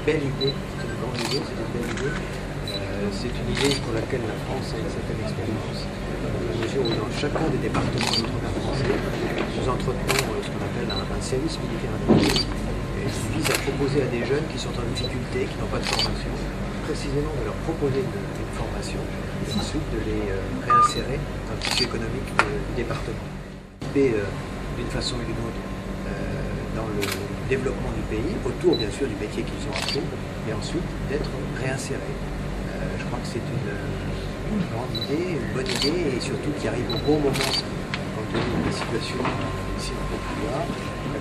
belle idée, c'est une grande idée, c'est une belle idée. C'est une idée pour laquelle la France a une certaine expérience, dans la mesure où dans chacun des départements d'outre-mer français, nous entretenons ce qu'on appelle un service militaire adapté, qui vise à proposer à des jeunes qui sont en difficulté, qui n'ont pas de formation, précisément de leur proposer une formation et ensuite de les réinsérer dans le tissu économique du département. D'une façon ou d'une autre dans le développement du pays, autour bien sûr du métier qu'ils ont appris, et ensuite d'être réinsérés. Je crois que c'est une grande idée, une bonne idée, et surtout qui arrive au bon moment, compte tenu de la situation ici en Côte d'Ivoire.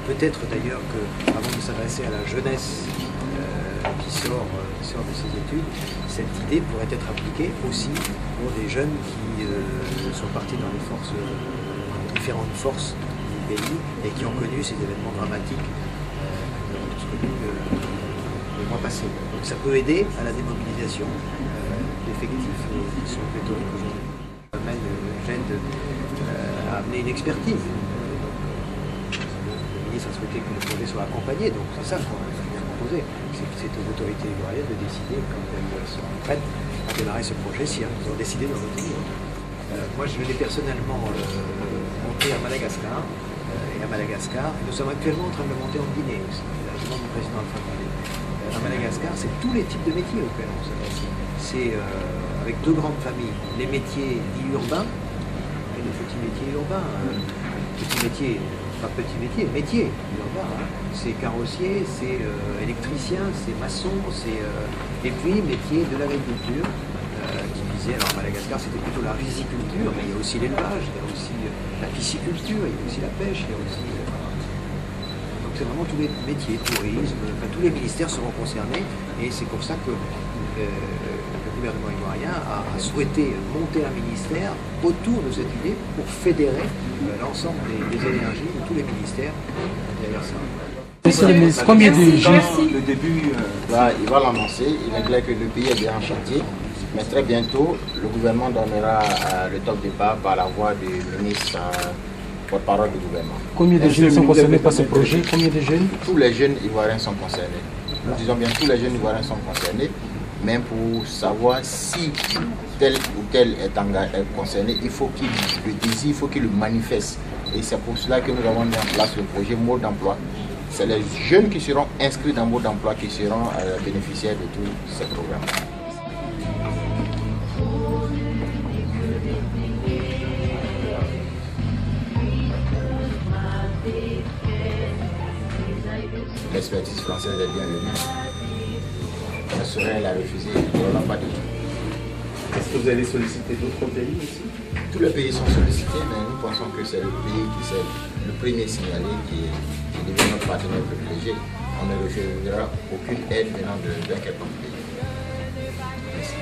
Peut-être d'ailleurs qu'avant de s'adresser à la jeunesse qui sort de ses études, cette idée pourrait être appliquée aussi pour des jeunes qui sont partis dans les forces, différentes forces du pays et qui ont connu ces événements dramatiques le mois passé. Donc ça peut aider à la démobilisation d'effectifs qui sont pléthoriques aujourd'hui. Même gêne à amener une expertise. Le ministre a souhaité que le projet soit accompagné, donc c'est ça qu'on a proposé. C'est aux autorités ivoiriennes de décider quand elles seront prêtes à démarrer ce projet, si elles ont décidé d'en retenir. Moi je l'ai personnellement monté à Madagascar, et à Madagascar, nous sommes actuellement en train de le monter en Guinée aussi, la demande du président Alpha Condé. À Madagascar, c'est tous les types de métiers auxquels on s'adresse. C'est avec deux grandes familles, les métiers dits urbains et les petits métiers urbains. Petits métiers, pas petits métiers, métiers urbains. C'est carrossier, c'est électricien, c'est maçon, et puis métiers de l'agriculture qui visaient, alors à Madagascar c'était plutôt la riziculture, mais il y a aussi l'élevage, il y a aussi la pisciculture, il y a aussi la pêche, il y a aussi... Donc c'est vraiment tous les métiers, tourisme, enfin, tous les ministères seront concernés, et c'est pour ça que le gouvernement ivoirien a souhaité monter un ministère autour de cette idée pour fédérer l'ensemble des énergies de tous les ministères derrière ça. Combien de jeunes le début, il va l'annoncer, il est clair que le pays est bien en chantier, mais très bientôt, le gouvernement donnera le top départ par la voix du ministre porte-parole du gouvernement. Combien de jeunes sont concernés par ce projet? Combien de jeunes? Tous les jeunes ivoiriens sont concernés. Nous disons bien tous les jeunes ivoiriens sont concernés, mais pour savoir si tel ou tel est concerné, il faut qu'il le désire, il faut qu'il le manifeste. Et c'est pour cela que nous avons mis en place le projet Mode d'emploi. C'est les jeunes qui seront inscrits dans Mode d'emploi qui seront bénéficiaires de tous ces programmes. L'expertise française est bienvenue. Ne serait la refuser, il n'y en a pas du tout. Est-ce que vous allez solliciter d'autres pays aussi? Tous les pays sont sollicités, mais nous pensons que c'est le pays qui est le premier signalé qui devient notre partenaire privilégié. On ne recevra aucune aide venant d'un quelconque pays. Merci.